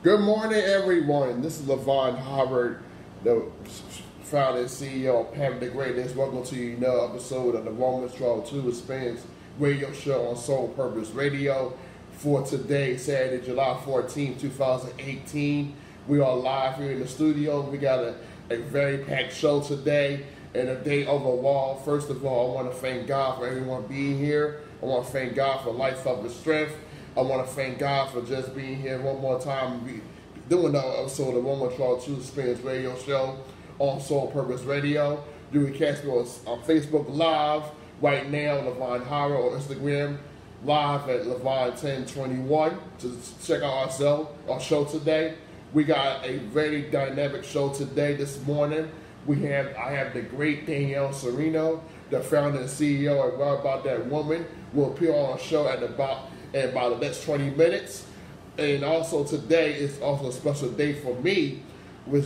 Good morning, everyone. This is Levon Howard, the founder and CEO of Pam the Greatness. Welcome to another episode of the Romans 12 Experience radio show on Soul Purpose Radio. For today, Saturday, July 14, 2018. We are live here in the studio. We got a very packed show today and a day overall. First of all, I want to thank God for everyone being here. I want to thank God for life, health, and strength. I want to thank God for just being here one more time, doing another episode of the Romans 12 Experience Radio Show on Soul Purpose Radio. You can catch me on Facebook Live right now, Levon Howard, or Instagram Live at Levon1021 to check out our show today. We got a very dynamic show today. This morning, I have the great Danielle Cirino, the founder and CEO of Well About That Woman, will appear on our show at about the next 20 minutes. And also today is also a special day for me, which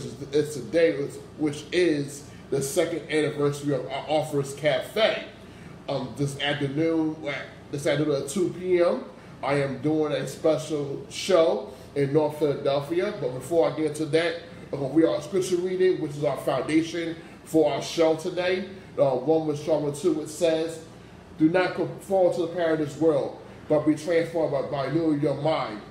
is the second anniversary of our Offers Cafe. This afternoon at 2 p.m., I am doing a special show in North Philadelphia. But before I get into that, we are scripture reading, which is our foundation for our show today. Romans 12:2, it says, "Do not conform to the pattern of this world, but be transformed by renewing your mind.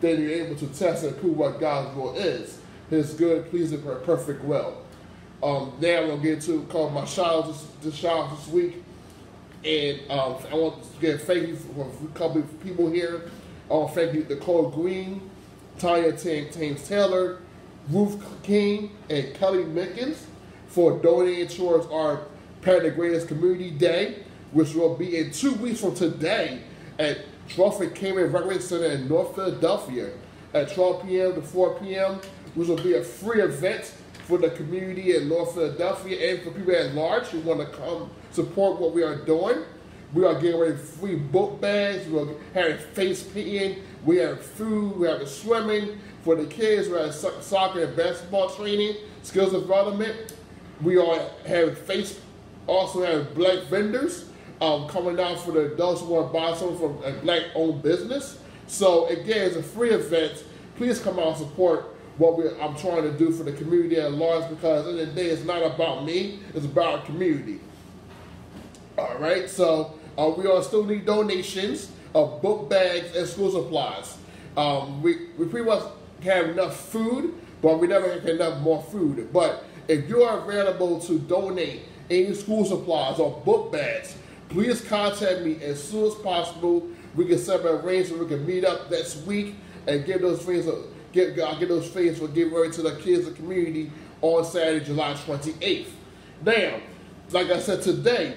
Then you're able to test and prove what God's will is, His good, pleasing, and perfect will." Now I'm going to get to my shout-outs this week. And I want to get thank you for a couple of people here. I want to thank you, Nicole Green, Tanya Tames Taylor, Ruth King, and Kelly Mickens for donating towards our Parent the Greatest Community Day, which will be in 2 weeks from today at Drawford Cameron Recreation Center in North Philadelphia at 12 p.m. to 4 p.m., which will be a free event for the community in North Philadelphia and for people at large who want to come support what we are doing. We are getting away free book bags. We're having face painting. We have food. We have swimming for the kids. We have soccer and basketball training, skills development. We are having also have black vendors coming out for the adults who want to buy something from a black-owned business. So again, it's a free event. Please come out and support what I'm trying to do for the community at large, because at the end of the day, it's not about me, it's about our community. All right, so we all still need donations of book bags and school supplies. We pretty much have enough food, but we never have enough more food. But if you are available to donate any school supplies or book bags, please contact me as soon as possible. We can set up an arrangement. We can meet up next week and get those things. Get those things for give away to the kids in the community on Saturday, July 28th. Now, like I said, today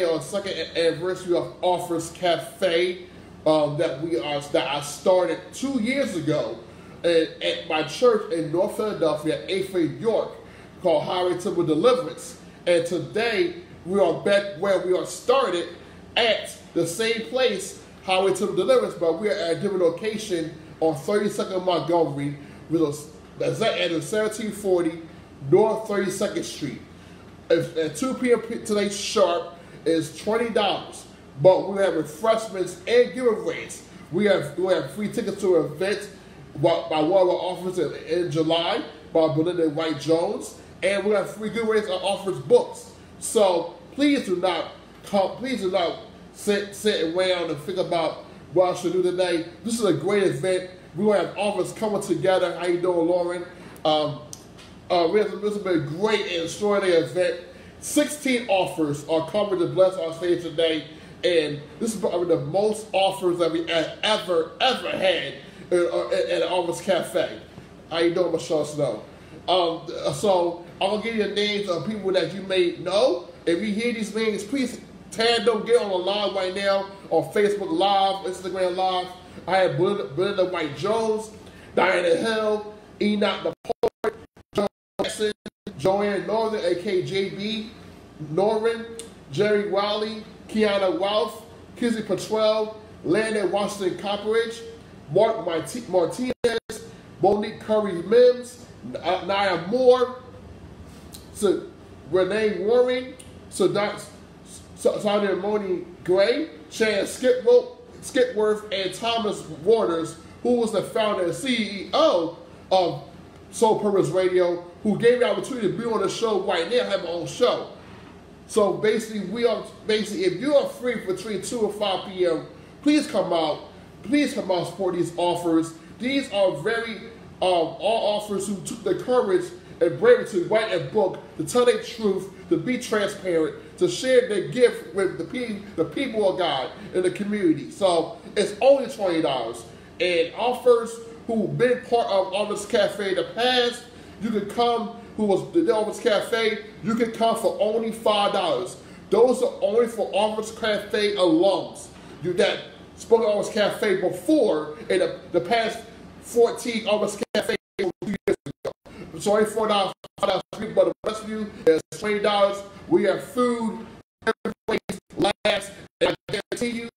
on the second anniversary of Offers Cafe that I started 2 years ago at my church in North Philadelphia, 8th York, called Highway Temple Deliverance. And today we are back where we are started at the same place, Highway Temple Deliverance, but we are at a different location on 32nd Montgomery, that's at 1740 North 32nd Street. At 2 p.m. today sharp is $20, but we have refreshments and giveaways. We have free tickets to an event by one of our officers in July by Belinda White Jones, and we have free giveaways and offers books. So please do not sit around and think about what I should do today. This is a great event. We will have offers coming together. How you doing, Lauren? This has been a great and extraordinary event. 16 offers are coming to bless our stage today, and this is probably the most offers that we have ever had at Offers Cafe. How you doing, Michelle Snow? So I'm gonna give you the names of people that you may know. If you hear these names, please tag them. Get on the line right now on Facebook Live, Instagram Live. I have Belinda White Jones, Diana Hill, Enoch the Poet, Joe Jackson, Joanne Northern, aka JB Norman, Jerry Wiley, Kiana Wealth, Kizzy Patrell, Landon Washington Copperidge, Mark Martinez, Monique Curry Mims, Naya Moore, Renee Warren, Sonia Moni Gray, Shan Skipworth, and Thomas Waters who was the founder and CEO of Soul Purpose Radio, who gave me the opportunity to be on the show right now, have my own show. So basically, if you are free between 2 and 5 p.m., please come out. Please come out and support these offers. These are very all offers who took the courage and bravery to write a book, to tell their truth, to be transparent, to share their gift with the people of God in the community. So it's only $20. And offers who've been part of Office Cafe in the past, you can come. Who was the Office Cafe? You can come for only $5. Those are only for Office Cafe alums. You that spoke at Office Cafe before in the past 14 Office Cafe 2 years ago. It's only $4, $5, but the rest of you is $20. We have food, every place, labs, and I guarantee you,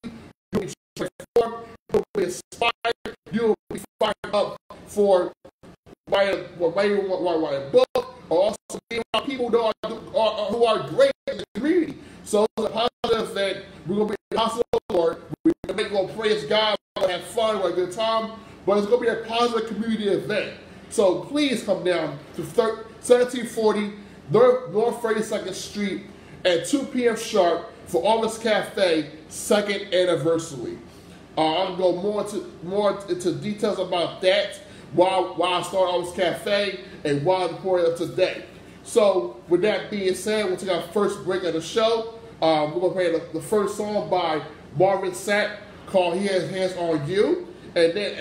you'll be transformed, you'll be inspired, you'll be fired up for writing a book, or also being around people who are great in the community. So it's a positive that we're going to be in the house of the Lord. We're going to praise God, we're going to have fun, we're going to have a good time, but it's going to be a positive community event. So please come down to 1740 North 32nd Street at 2 p.m. sharp for Office Cafe 2nd anniversary. I'll go more into details about that while I start Office Cafe and while I'm pouring up today. So with that being said, we'll take our first break of the show. We're going to play the first song by Marvin Sapp called He Has Hands on You. And then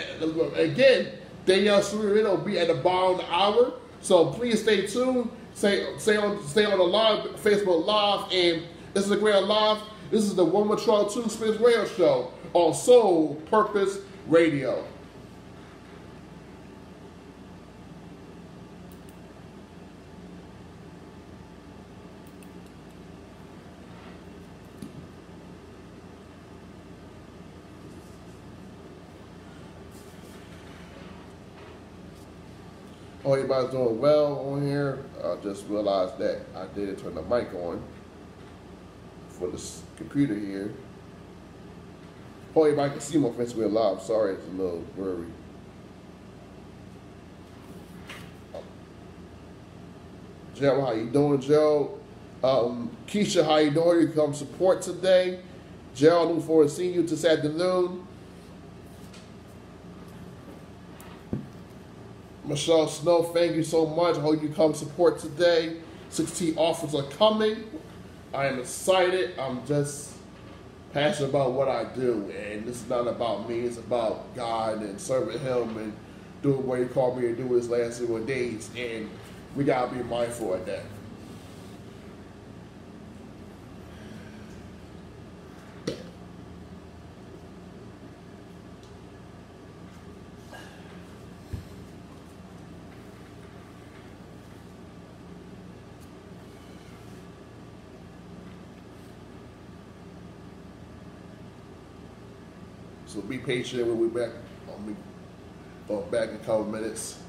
again, Danielle Cirino will be at the bottom of the hour. So please stay tuned. Stay on the live, Facebook Live and Instagram Live. This is the Woman Trial 2 Spins Radio Show on Soul Purpose Radio. Hope everybody's doing well on here. I just realized that I didn't turn the mic on for this computer here. Hope everybody can see my Facebook Live. Sorry, it's a little blurry. Joe, how you doing, Joe? Keisha, how you doing? You come support today. Joe, looking forward to seeing you this afternoon. Michelle Snow, thank you so much. I hope you come support today. 16 offers are coming. I am excited. I'm just passionate about what I do. And this is not about me. It's about God and serving Him and doing what He called me to do His last 0 days. And we got to be mindful of that. So be patient. We'll be back. Back in a couple minutes.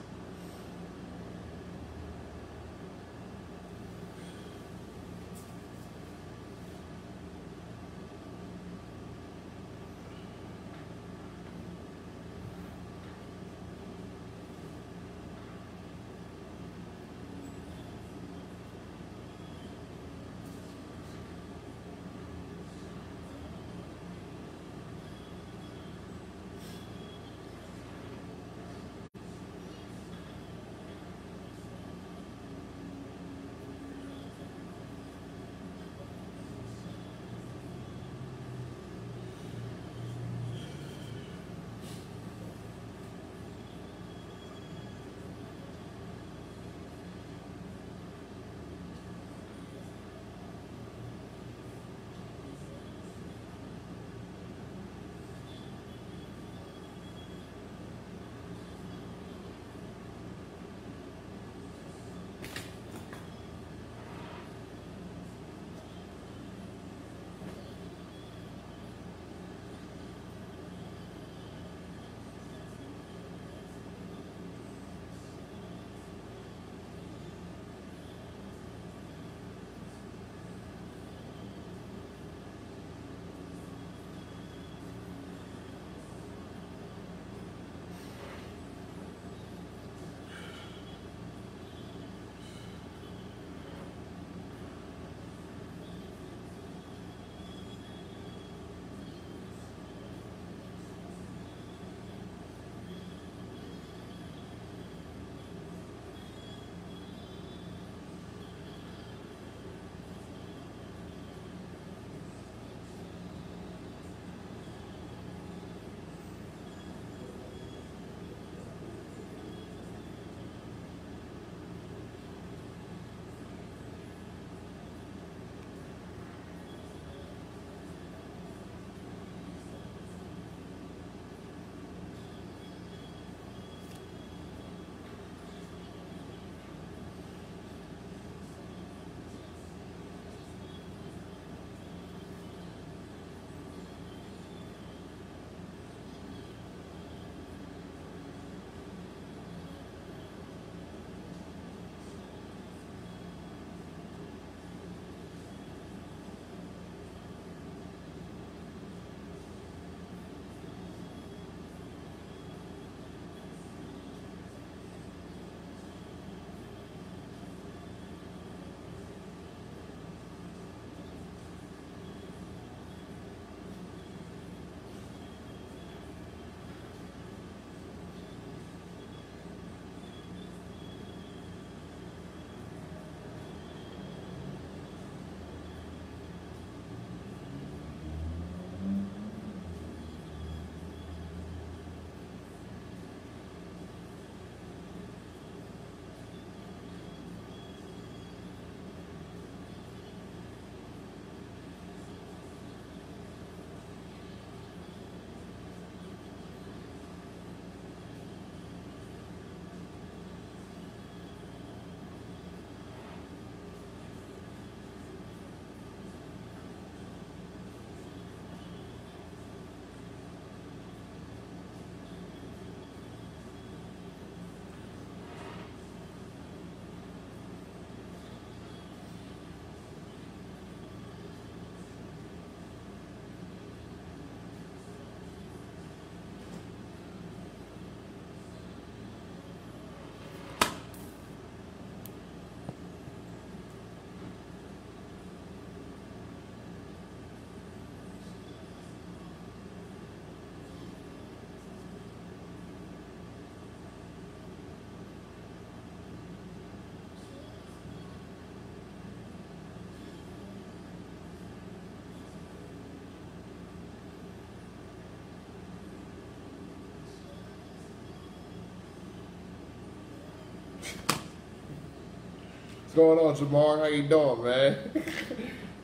going on, Jamar? How you doing, man?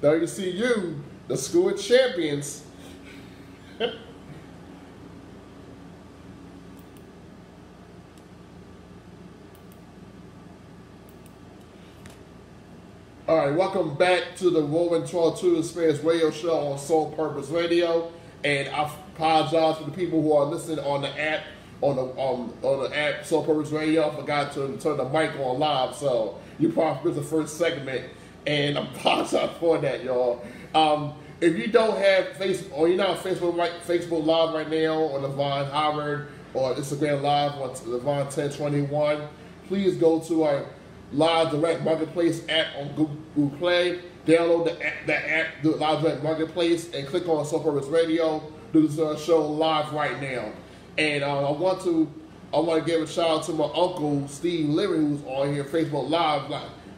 WCU, the school of champions. All right, welcome back to the Woven 12-2 Experience radio show on Soul Purpose Radio. And I apologize for the people who are listening on the app, on the app Soul Purpose Radio. I forgot to turn the mic on live, so you probably missed the first segment, and I apologize for that, y'all. If you don't have Facebook, or you're not on Facebook Live right now on Levon Howard or Instagram Live on Levon 1021, please go to our Live Direct Marketplace app on Google Play. Download the app, the Live Direct Marketplace, and click on Soul Purpose Radio. Do this show live right now. And I want to give a shout out to my uncle Steve Leary, who's on here Facebook Live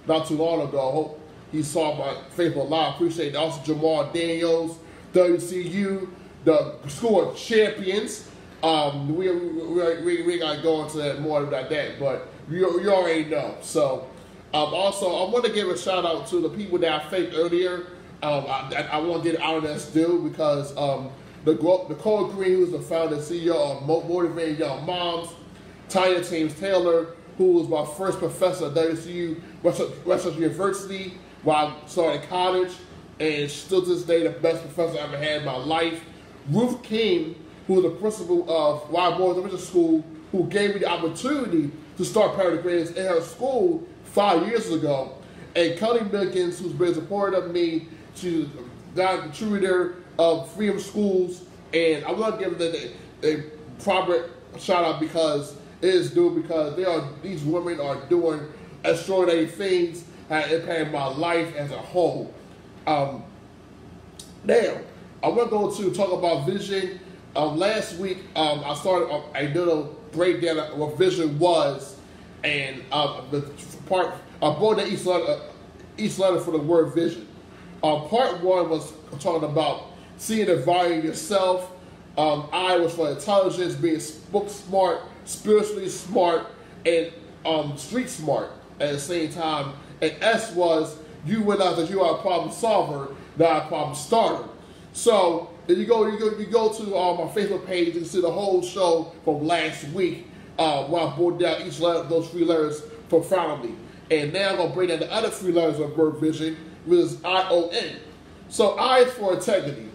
not too long ago. I hope he saw my Facebook Live. Appreciate it. Also Jamal Daniels, WCU, the School of Champions. We gotta go into that more about that, but you already know. So also I want to give a shout out to the people that I thanked earlier. I want to get out of this due because the Cole Green, who's the founder and CEO of Motivating Young Moms, Tanya James Taylor, who was my first professor at WCU Westchester University while I started college, and still to this day the best professor I ever had in my life. Ruth King, who was the principal of Wild Boys Elementary School, who gave me the opportunity to start Parent Grades in her school 5 years ago. And Kelly Mickens, who's been supportive of me. She's the contributor of Freedom Schools, and I want to give them a proper shout out because it is due, because these women are doing extraordinary things that impact my life as a whole. Now, I want to go to talk about vision. Last week, I did a breakdown of what vision was, and I broke down each letter for the word vision. Part one was talking about seeing the value in yourself. I was for intelligence, being book smart, spiritually smart, and street smart at the same time. And S was you realize that you are a problem solver, not a problem starter. So if you go to my Facebook page, you can see the whole show from last week where I broke down each letter of those 3 letters profoundly. And now I'm going to bring down the other 3 letters of word vision, which is I-O-N. So I is for integrity,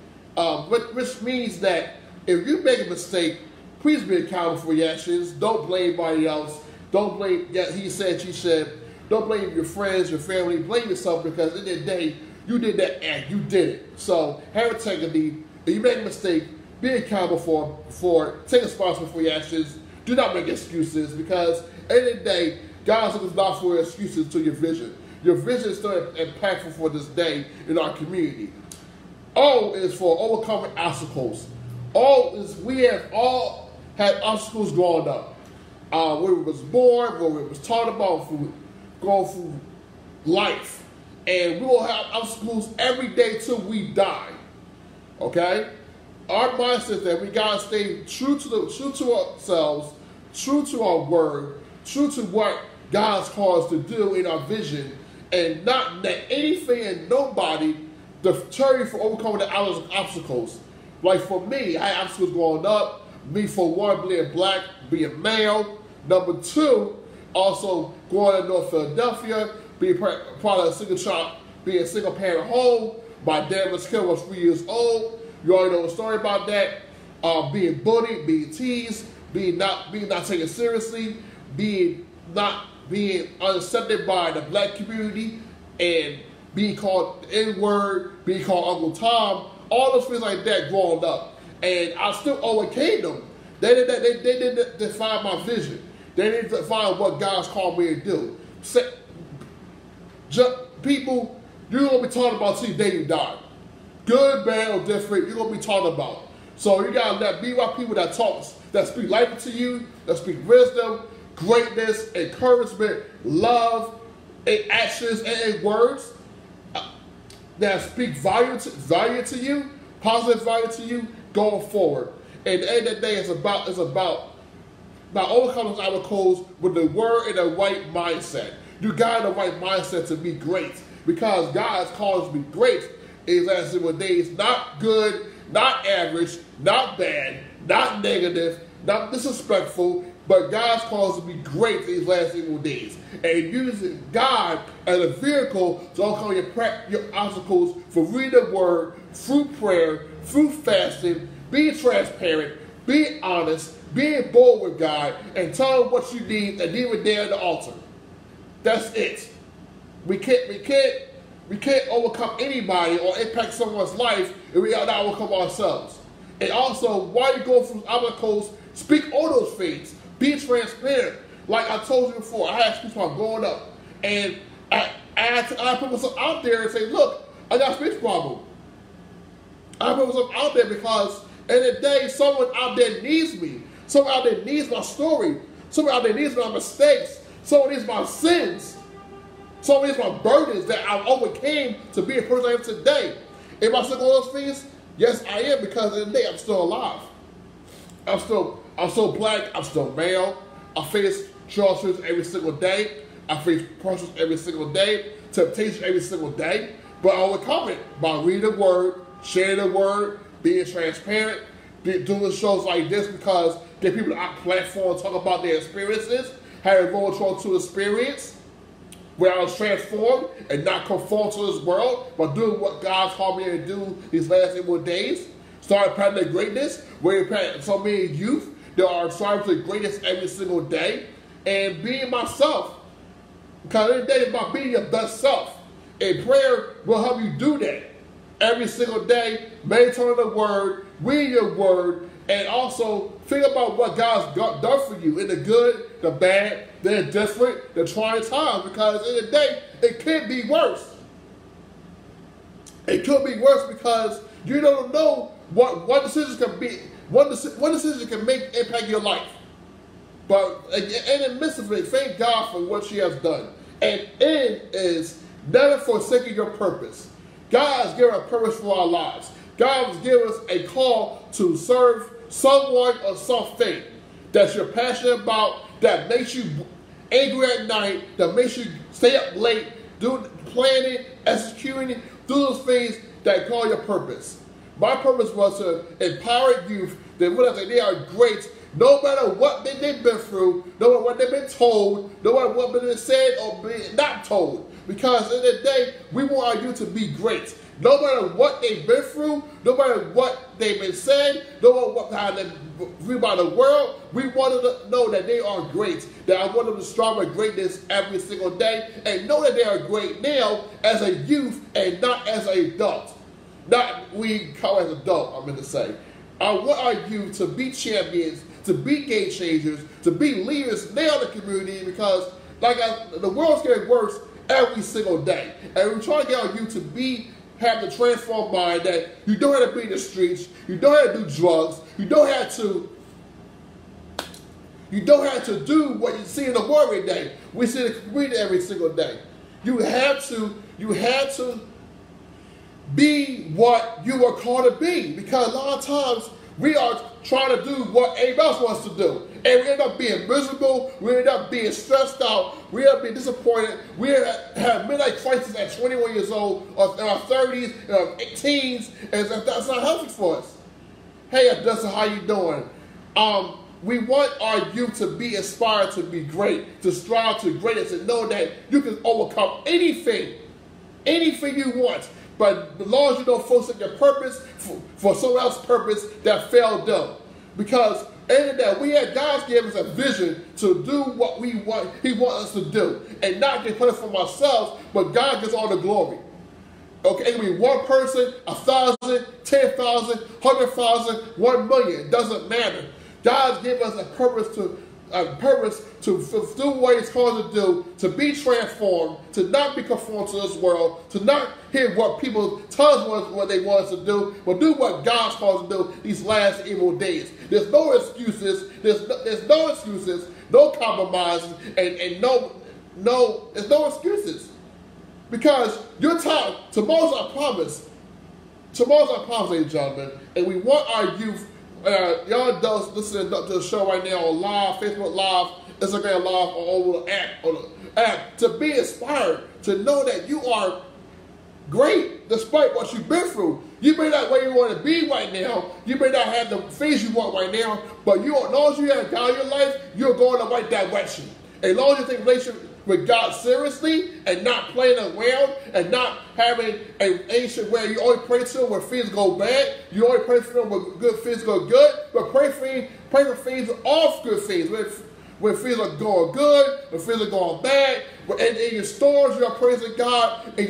which means that if you make a mistake, please be accountable for your actions. Don't blame anybody else. Don't blame he said, she said. Don't blame your friends, your family. Blame yourself, because at the end of the day, you did that act. You did it. So have integrity. If you make a mistake, be accountable for it. Take responsibility for your actions. Do not make excuses, because at the end of the day, God's looking not for excuses to your vision. Your vision is still impactful for this day in our community. O is for overcoming obstacles. We have all had obstacles growing up. When we was born, when we was taught about going through life. And we will have obstacles every day till we die. Okay? Our mindset that we gotta stay true to ourselves, true to our word, true to what God's called us to do in our vision, and not let anything and nobody deter you from overcoming the obstacles. Like for me, I had obstacles growing up. Me, for one, being black, being male. Number 2, also growing in North Philadelphia, being part of a single child, being a single parent home. My dad was killed when I was 3 years old. You already know the story about that. Being bullied, being teased, being not taken seriously, being unaccepted by the black community, and being called the N-word, being called Uncle Tom, all those things like that growing up. And I still overcame them. They didn't define my vision. They didn't define what God's called me to do. People, you're going to be talking about till the day you die. Good, bad, or different, you're going to be talking about. So you got to be around people that speak life to you, that speak wisdom, greatness, encouragement, love, and actions, and words that speak value to you, positive value to you, going forward. And at the end of the day, it's about overcoming obstacles with the word and the right mindset. You got the right mindset to be great. Because God has called us to be great in these last evil days. Not good, not average, not bad, not negative, not disrespectful, but God's called us to be great in these last evil days. And using God as a vehicle to overcome your obstacles for reading the word, through prayer, through fasting, being transparent, being honest, being bold with God, and tell him what you need and leave it there at the altar. That's it. We can't overcome anybody or impact someone's life if we are not overcome ourselves. And also, while you go through obstacles, speak on those things. Be transparent. Like I told you before, I had people growing up, and I put myself out there and say, look, I got a speech problem. I put myself out there because in the day, someone out there needs me. Someone out there needs my story. Someone out there needs my mistakes. Someone needs my sins. Someone needs my burdens that I overcame to be a person I am today. Am I still going those things? Yes, I am, because in the day I'm still alive. I'm still black. I'm still male. I face challenges every single day. I face pressures every single day. Temptation every single day. But I overcome it by reading the word, sharing the word, being transparent, doing shows like this because get people on platform talk about their experiences, having vulnerable to experience, where I was transformed and not conformed to this world, but doing what God's called me to do these last 8 days. Starting planting their greatness, where so many youth that are striving for the greatness every single day, and being myself. Because every day it's about being your best self. And prayer will help you do that. Every single day, meditate on the word, read your word, and also think about what God's done for you in the good, the bad, the indifferent, the trying times. Because in the day, it could be worse. It could be worse because you don't know what decisions can be, what decision can make impact your life. But in the midst of it, thank God for what she has done. And it is never forsaking your purpose. God has given a purpose for our lives. God has given us a call to serve someone or something that you're passionate about, that makes you angry at night, that makes you stay up late, planning, executing, do those things that call your purpose. My purpose was to empower youth that realize that they are great no matter what they've been through, no matter what they've been told, no matter what they've been said or been not told. Because in the day, we want our youth to be great. No matter what they've been through, no matter what they've been said, no matter what how they view by the world, we want them to know that they are great. That I want them to strive for greatness every single day and know that they are great now as a youth and not as an adult. Not we call as adult, I'm going to say. I want our youth to be champions, to be game changers, to be leaders now in the community because the world's getting worse every single day. And we're trying to get our youth to have the transformed mind that you don't have to be in the streets, you don't have to do drugs, you don't have to do what you see in the world every day. We see in the community every single day. You have to be what you are called to be. Because a lot of times we are trying to do what everybody else wants to do. And we end up being miserable, we end up being stressed out, we end up being disappointed, we have midlife crisis at 21 years old, or in our 30s, in our teens, and that's not healthy for us. Hey, Dustin, how you doing? We want our youth to be inspired to be great, to strive to greatness, and know that you can overcome anything you want. But as long as you don't focus on your purpose for someone else's purpose that failed them. Because in that we had God's given us a vision to do what we want, He wants us to do. And not get credit from ourselves, but God gets all the glory. Okay, it can be one person, 1,000, 10,000, 100,000, 1 million. It doesn't matter. God's given us a purpose to do what He's called to do, to be transformed, to not be conformed to this world, to not hear what people tell us what they want us to do, but do what God's called to do these last evil days. There's no excuses. There's no excuses, no compromises, and there's no excuses. Because your time, tomorrow's our promise. Tomorrow's our promise, ladies and gentlemen, and we want our youth. Y'all adults listening to the show right now on live, Facebook Live, Instagram Live or on the app to be inspired, to know that you are great despite what you've been through. You may not where you want to be right now. You may not have the things you want right now, but as long as you have God in your life, you're going in the right direction. As long as you take relationship with God seriously and not playing around and not having an ancient where you only pray to Him when things go bad, you only pray for Him when good things go good, but pray for things off good things. When things are going good, when things are going bad, in your storms, you're praising God, in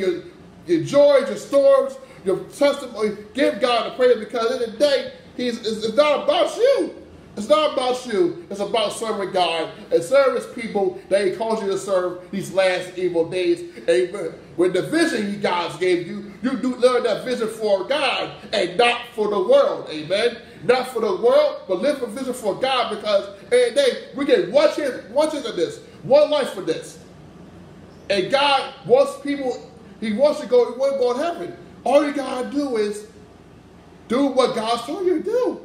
your joys, your storms, your testimony, give God the praise, because at the end of the day, it's not about you. It's not about you. It's about serving God and serving His people that He calls you to serve these last evil days. Amen. With the vision He God gave you, you do learn that vision for God and not for the world. Amen. Not for the world, but live a vision for God, because every day we get one chance of this, one life for this. And God wants people, He wants to go to heaven. All you gotta do is do what God's told you to do.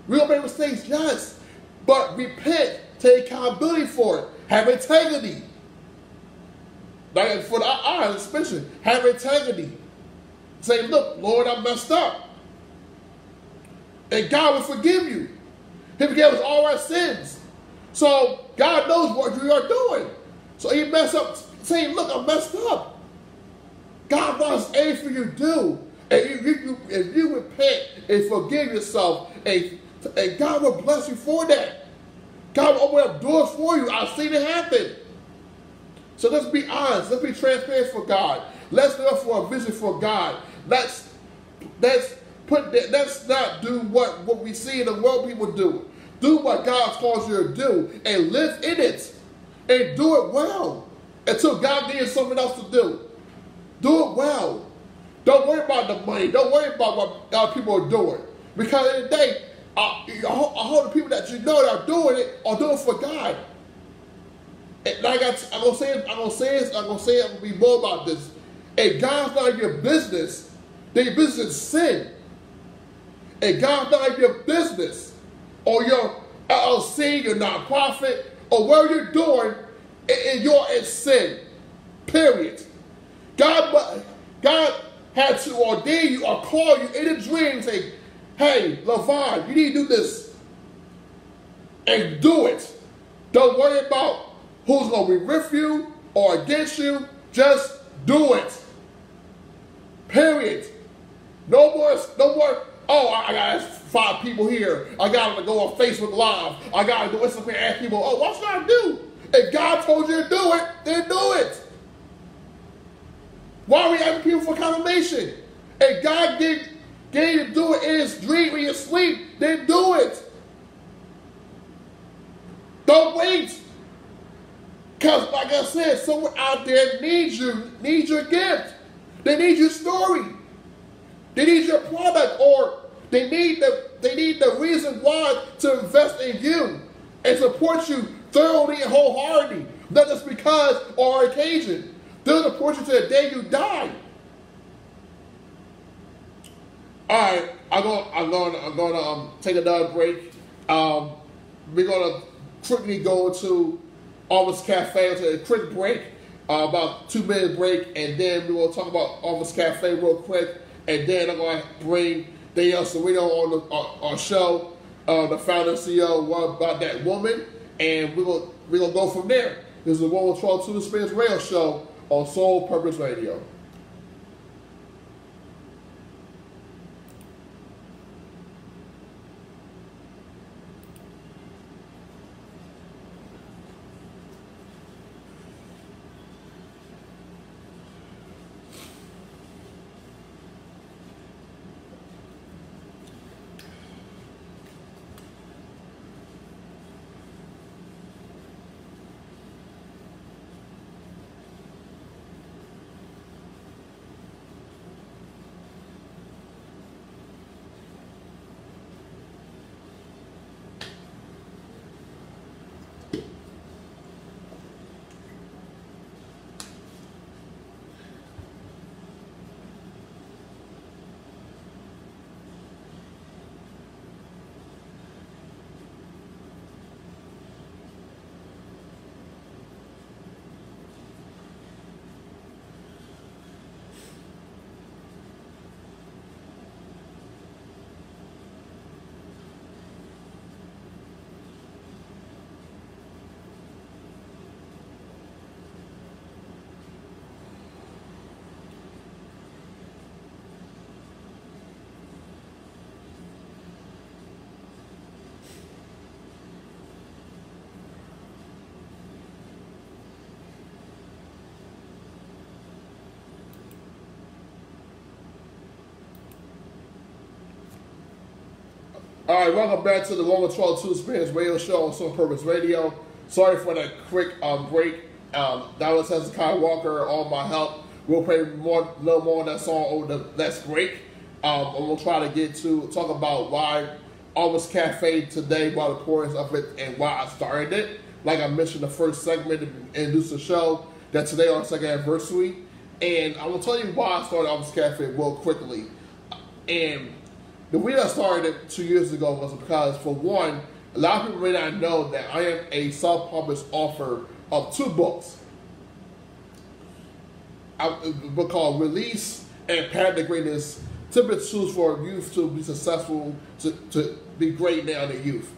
We'll make mistakes, yes, but repent, take accountability for it, have integrity. Like for the eyes, especially, have integrity. Say, look, Lord, I messed up. And God will forgive you. He forgave us all our sins. So God knows what you are doing. So He messed up, saying, look, I messed up. God wants everything you do. And if you repent and forgive yourself, and God will bless you for that. God will open up doors for you. I've seen it happen. So let's be honest. Let's be transparent for God. Let's look for a vision for God. Let's not do what we see in the world people do. Do what God calls you to do and live in it. And do it well until God gives you something else to do. Do it well. Don't worry about the money. Don't worry about what other people are doing. Because at the end of the day, all the people that you know that are doing it are doing it for God. And like I'm gonna say it, I'm gonna be more about this. If God's not your business, then your business is sin. If God's not your business, or your LLC, your nonprofit, or whatever you're doing, you're in sin. Period. God had to ordain you or call you in a dream and say, hey, LaVon, you need to do this. And do it. Don't worry about who's going to be with you or against you. Just do it. Period. No more, oh, I got 5 people here. I got to go on Facebook Live. I got to do Instagram and ask people, oh, what should I do? If God told you to do it, then do it. Why are we asking people for confirmation? If God gave you to do it in His dream, in your sleep, then do it. Don't wait. Because, like I said, someone out there needs your gift. They need your story. They need your product, or they need the reason why to invest in you and support you thoroughly and wholeheartedly, not just because or occasion. They'll support you to the day you die. All right, I'm gonna take another break. We're gonna quickly go to Office Cafe. I'll take a quick break, about 2-minute break, and then we're gonna talk about Office Cafe real quick, and then I'm gonna bring Danielle Cirino on our show, the founder and CEO, about that woman, and we're gonna go from there. This is the 112 Experience Radio Show on Soul Purpose Radio. All right, welcome back to the Longer 12 Spanish radio show on Some Purpose Radio. Sorry for that quick break. That was Hezekiah Walker, All My Help. We'll play a little more on that song over the next break. And we'll try to talk about why Almost Cafe today, why the importance of it, and why I started it. Like I mentioned in the first segment to introduce the show, that today our second anniversary. And I'm going to tell you why I started Almost Cafe real quickly. And the reason I started it 2 years ago was because, for one, a lot of people may not know that I am a self-published author of 2 books. A book called Release and Path to Greatness, Typical Tools for Youth to be Successful, to be great now in the youth.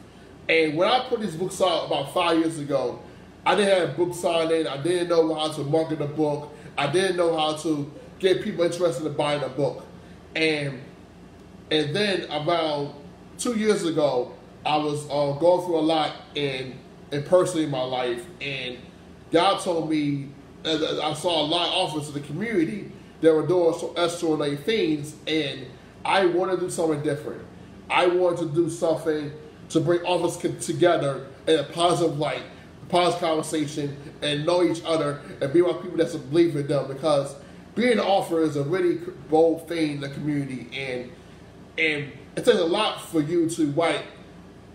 And when I put these books out about 5 years ago, I didn't have book signing, I didn't know how to market a book, I didn't know how to get people interested in buying a book. And then about 2 years ago, I was going through a lot in personally in my life, and God told me, I saw a lot of offers in the community that were doing some extraordinary things, and I wanted to do something different. I wanted to do something to bring offers together in a positive light, positive conversation, and know each other, and be around people that believe in them, because being an author is a really bold thing in the community, and it takes a lot for you to write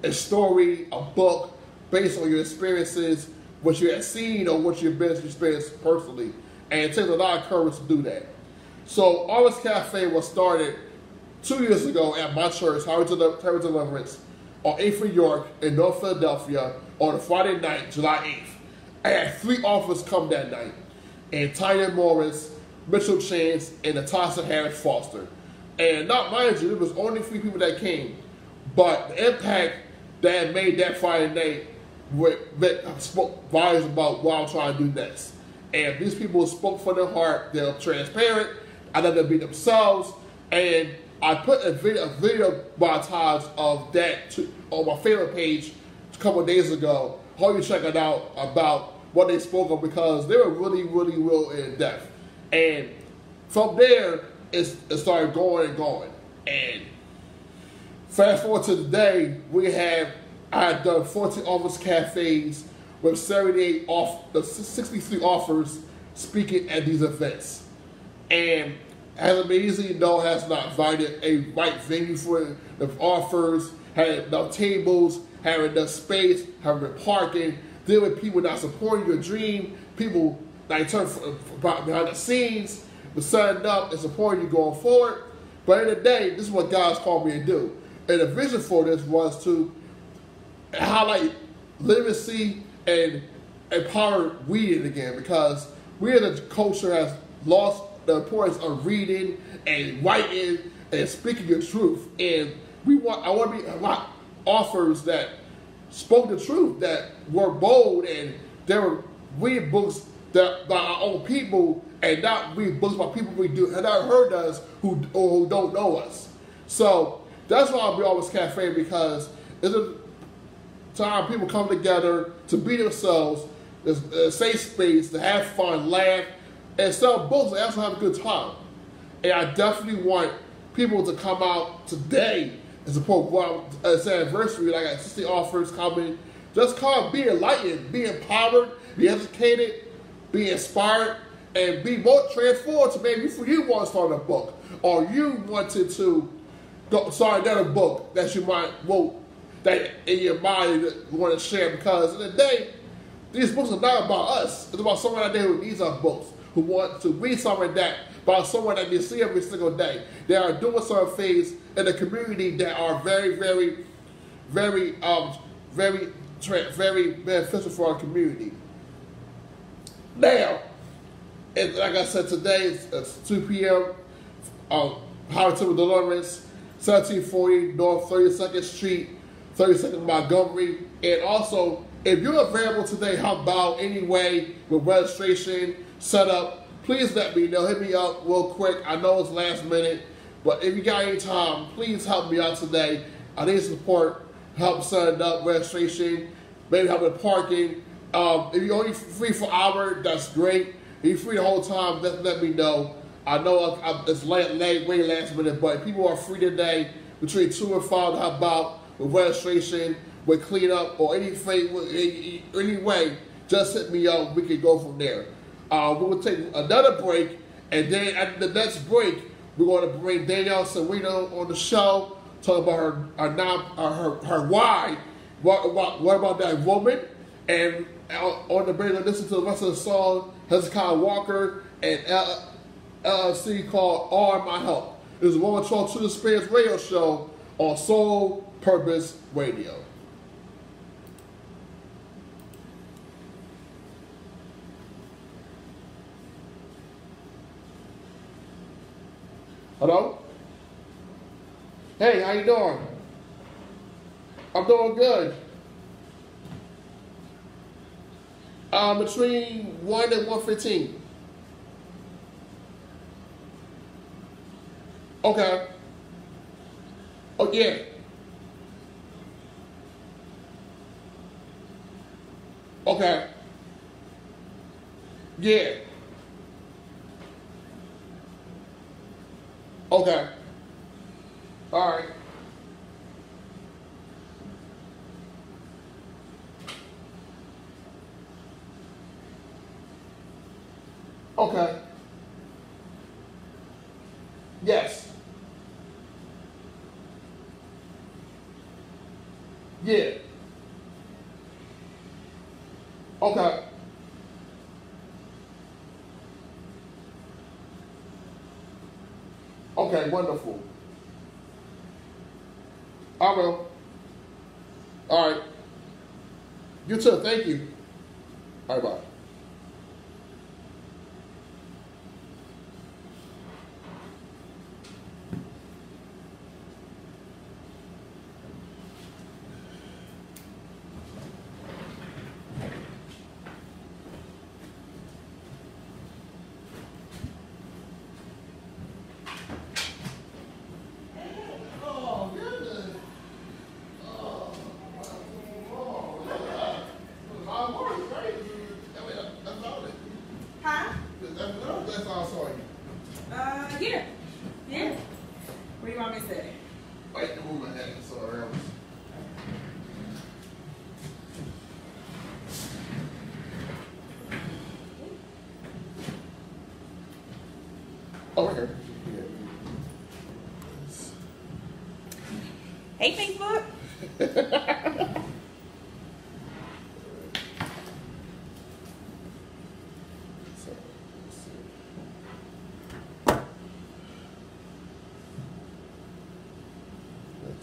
a story, a book, based on your experiences, what you have seen or what you've been experienced personally. And it takes a lot of courage to do that. So Almost Cafe was started 2 years ago at my church, Heritage Deliverance, on 8th and York in North Philadelphia on a Friday night, July 8th. I had 3 authors come that night, and Tyler Morris, Mitchell Chance, and Natasha Harris Foster. And not mind you, there was only 3 people that came, but the impact that it made that Friday night spoke volumes about what I'm trying to do next. And these people spoke from their heart, they're transparent, I let them be themselves, and I put a video montage of that on my favorite page a couple of days ago. Hope you check it out about what they spoke of, because they were really, really real in depth. And from there, it started going and going. And fast forward to today, I had done 14 Almost Cafes with 63 authors speaking at these events. And as amazing, no has not invited a right venue for the authors, had enough tables, having enough space, having parking, dealing with people not supporting your dream, people like turn behind the scenes, but setting up and supporting you going forward. But at the end of the day, this is what God's called me to do. And the vision for this was to highlight literacy and empower reading again, because we as a culture has lost the importance of reading and writing and speaking your truth. And I want to be authors that spoke the truth, that were bold, and they were reading books that by our own people, and not read books by people we do have not heard us who don't know us. So that's why I'll be Almost Cafe, because it's a time people come together to be themselves, a safe space, to have fun, laugh, and sell books, and also have a good time. And I definitely want people to come out today and support it's an anniversary. Like, I got 60 offers coming. Just come, be enlightened, be empowered, be educated, be inspired, and be more transformed to maybe you want to start a book, or you wanted to start another book that you might that in your mind you want to share, because in the day, these books are not about us. It's about someone out there who needs our books, who want to read something about someone that they see every single day. They are doing some things in the community that are very, very, very, very beneficial for our community. Now, and like I said, today it's 2 p.m. Howard Temple Deliverance, 1740 North 32nd Street, 32nd Montgomery. And also, if you're available today, how about anyway with registration set up, please let me know. Hit me up real quick. I know it's last minute, but if you got any time, please help me out today. I need support, help set it up, registration, maybe help with parking. If you're only free for an hour, that's great. If you're free the whole time, let me know. I know it's way last minute, but if people are free today between 2 and 5, how about with registration, with cleanup, or anything, any way, just hit me up. We can go from there. We will take another break, and then at the next break, we're going to bring Danielle Cirino on the show, talk about her why. What about that woman? And on the break, listen to the rest of the song, Hezekiah Walker and LLC called All My Help. This is Woman Talk to the Spirits radio show on Soul Purpose Radio. Hello? Hey, how you doing? I'm doing good. Between 1 and 1:15. Okay. Oh, yeah. Okay. Yeah. Okay. All right. Okay. Yes. Yeah. Okay. Okay, wonderful. I will. All right. You too. Thank you. All right, bye. Yeah. Yeah. What do you want me to say? Wait to move my head so around. Over here. Hey, Facebook.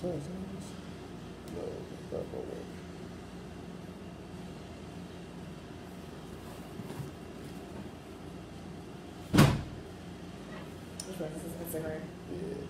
No, that's not gonna work. Which one? This is Instagram. Yeah.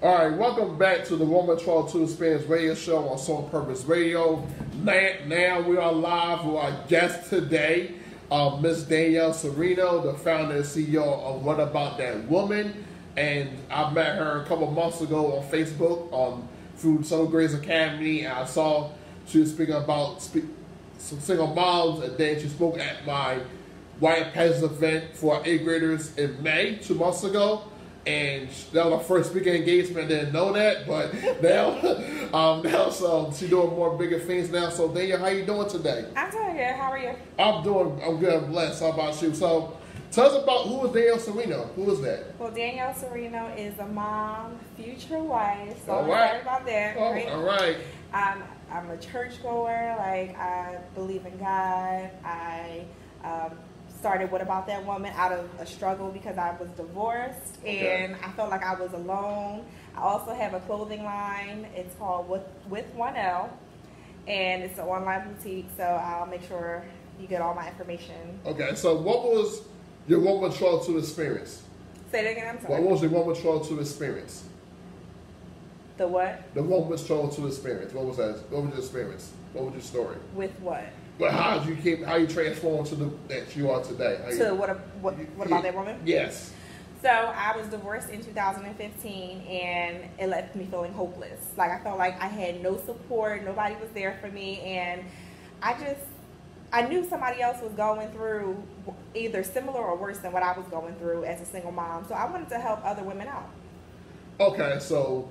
All right, welcome back to the Woman 12 Spanish radio show on Soul Purpose Radio. Now we are live with our guest today, Miss Danielle Cirino, the founder and CEO of What About That Woman. And I met her a couple months ago on Facebook through Soul Grace Academy, and I saw she was speaking about some single moms, and then she spoke at my White Pages event for 8th graders in May 2 months ago. And that was our first speaking engagement. I didn't know that, but now so she's doing more bigger things now. So Danielle, how you doing today? I'm doing good. How are you? I'm good. I'm blessed. How about you? So Tell us about who is Danielle Cirino. Who is that? Well, Danielle Cirino is a mom, future wife. So All I'm right. excited about that. Oh, Right? all right. I'm a churchgoer. Like, I believe in God. I started What About That Woman out of a struggle because I was divorced and I felt like I was alone. I also have a clothing line. It's called With 1L, and it's an online boutique, so I'll make sure you get all my information. Okay, so what was your woman trial to experience? Say that again, I'm sorry. What was your woman trial to experience? The what? The woman's trial to experience. What was that? What was your experience? What was your story? With what? But how you transformed to that you are today? What about that woman? Yes. So I was divorced in 2015, and it left me feeling hopeless. Like, I felt like I had no support, nobody was there for me, and I knew somebody else was going through either similar or worse than what I was going through as a single mom. So I wanted to help other women out. Okay, so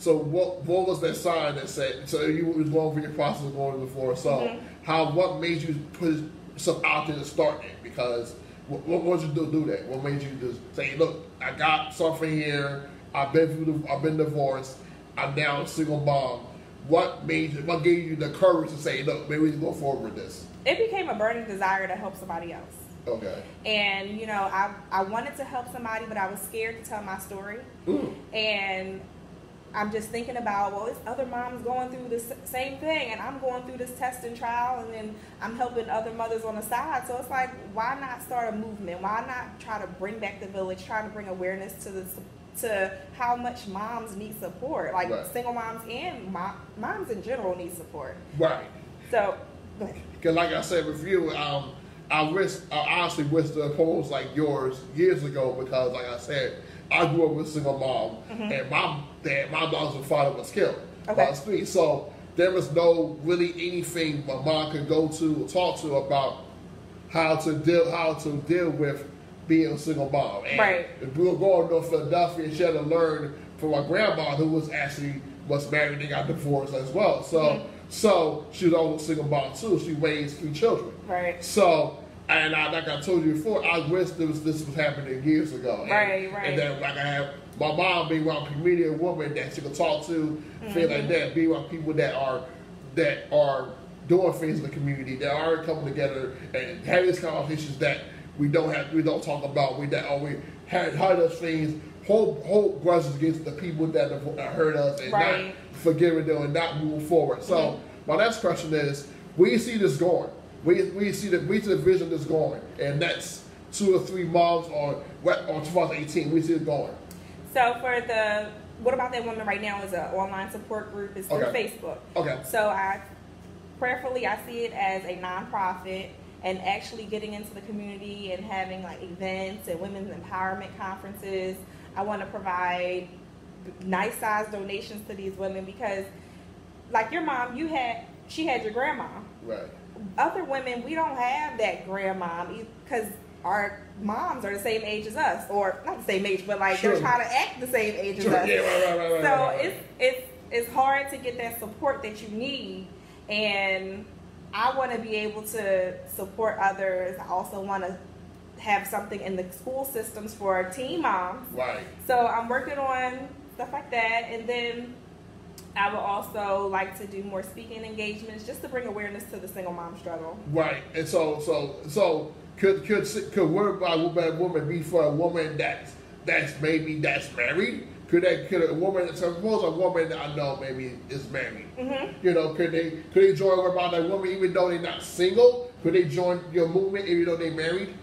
what was that sign that said, so you was going through your process of going before, so what made you put yourself out there to start it? Because what did you do that? What made you just say, look, I got something here, I've been divorced, I'm now a single mom. What gave you the courage to say, look, maybe we can go forward with this? It became a burning desire to help somebody else. Okay. And, you know, I wanted to help somebody, but I was scared to tell my story. And I'm just thinking about, well, it's other moms going through the same thing, and I'm going through this test and trial, and then I'm helping other mothers on the side. So it's like, why not start a movement? Why not try to bring back the village, try to bring awareness to how much moms need support, like single moms and moms in general need support. Right. So, go ahead. Because like I said with you, I honestly wish the polls like yours years ago, because like I said, I grew up with a single mom, and my mom's father was killed by the street. So there was no really anything my mom could go to or talk to about how to deal with being a single mom. And if we were going to North Philadelphia, she had to learn from my grandma, who was married and got divorced as well. So she was also a single mom too. She raised 3 children. Right. So, and like I told you before, I wish this was happening years ago. Right. And then like I have my mom being around community women that she could talk to, feel like that, be around people that are doing things in the community, that are coming together and having these conversations that we don't talk about. We had those things, hold grudges against the people that have hurt us, and not forgiving them and not moving forward. So my next question is, where do you see this going? We see the vision that's going, and that's 2 or 3 moms on 2018. We see it going. So for the What About That Woman right now is an online support group. It's through Facebook. Okay. So prayerfully I see it as a nonprofit, and actually getting into the community and having like events and women's empowerment conferences. I want to provide nice size donations to these women, because like your mom, she had your grandma. Right. Other women, we don't have that grandma, because our moms are the same age as us, or not the same age, but like they're trying to act the same age as us. Yeah, right. It's hard to get that support that you need, and I want to be able to support others. I also want to have something in the school systems for teen moms. Right. So I'm working on stuff like that, and then I would also like to do more speaking engagements just to bring awareness to the single mom struggle. Right. And so could What About That Woman be for a woman that's married? Could a woman, suppose a woman that I know maybe is married, you know, could they join What About That Woman even though they're not single? Could they join your movement even though they're married?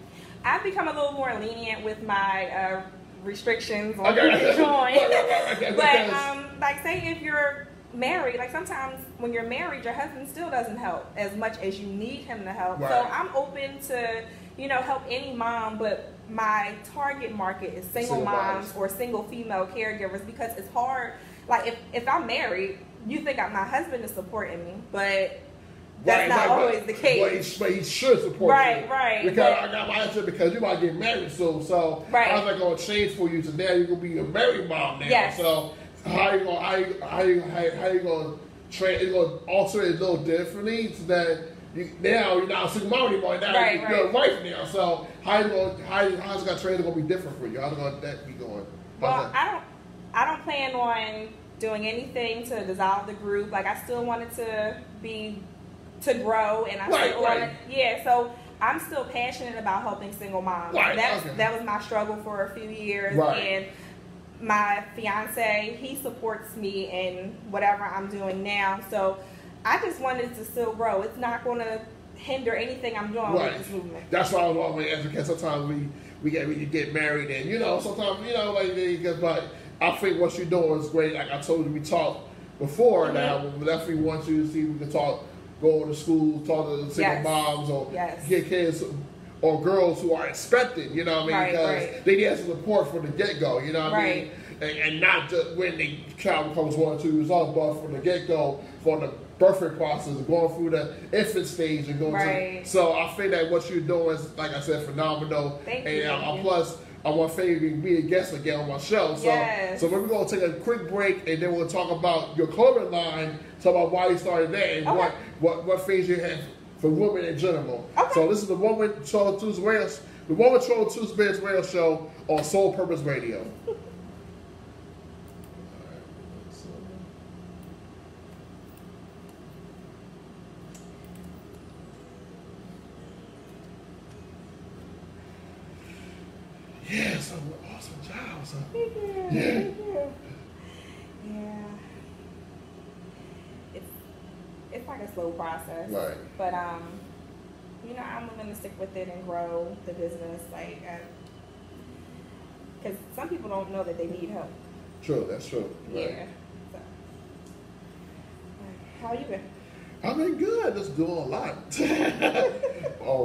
I've become a little more lenient with my restrictions on who can join. But like, say if you're married, like sometimes when you're married, your husband still doesn't help as much as you need him to help. So I'm open to, you know, help any mom, but my target market is single moms or single female caregivers, because it's hard. Like if I'm married, you think my husband is supporting me, but that's not always the case. But he should support you. Right. Because I got my answer, because you might get married soon. So how's that going to change for you? So now you're going to be a married mom now. Yes. So how you going to alter it a little differently so that now you're not a single mom anymore. Now you're a wife now. So how's that training gonna be different for you? How's that be going? Well, I don't plan on doing anything to dissolve the group. Like, I still want it to grow, and I still want it. Yeah, so I'm still passionate about helping single moms. That was my struggle for a few years, and my fiance, he supports me in whatever I'm doing now. So I just wanted to still grow. It's not going to hinder anything I'm doing with this movement. That's why I was always advocate. Sometimes we get married, and sometimes but I think what you're doing is great. Like I told you, we talked before. Mm-hmm. Now we definitely want you to see if we can go to school, talk to single moms, or get kids or girls who are expecting. You know what I mean? Because they need some support from the get-go. You know what I mean? And not just when the child becomes 1 or 2 years old, but from the get-go, for the birthing process, going through the infant stage and going to. So I think that what you're doing is, like I said, phenomenal. Thank you. Plus, I want Faye to be a guest again on my show. So we're going to take a quick break, and then we'll talk about your clothing line, talk about why you started that, and what things you have for women in general. Okay. So this is the Woman Trouble Tuesday Radio Show on Soul Purpose Radio. Yeah, so awesome job. So. Yeah. It's like a slow process. Right. But I'm willing to stick with it and grow the business, because some people don't know that they need help. True, that's true. Right. Yeah. So, how you been? I've been good. Just doing a lot.